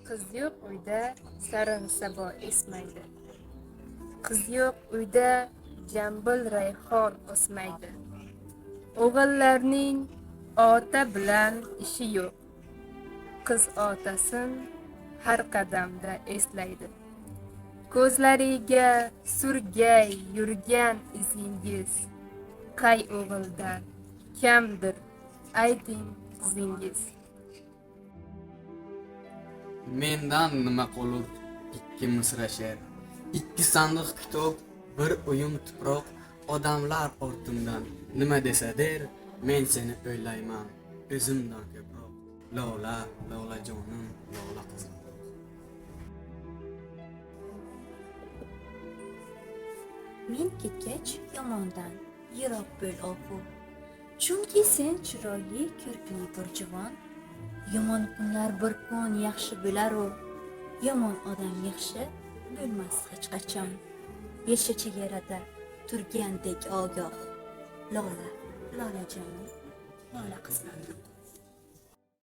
Qiz yo'q uyda sarin sabo esmaydi. Qiz yo'q uyda jambil rayhon o'smaydi. O'g'illarning ota bilan ishi yo'q. Qiz otasin har qadamda eslaydi. Ko'zlariga surgay yurgan izingiz, qay o'g'ildan kamdir ayting qizingiz. Mendan nima qolur ikki misra she'r, ikki sandiq kitob, bir uyum tuproq. Odamlar ortimdan nima desa der, men seni o'ylayman o'zimdan ko'proq. Lola, Lola jonim, Lola qizim. Men ketgach yomondan yiroq bo'l ohu. Chunki sen chiroyli ko'rkli bir juvon. Yomon kunlar bir kun yaxshi bo'lar-u. Yomon odam yaxshi bo'lmas hech qachon. Yasha chegarada turgandek ogoh. Lola, Lola jonim, Lola qizim.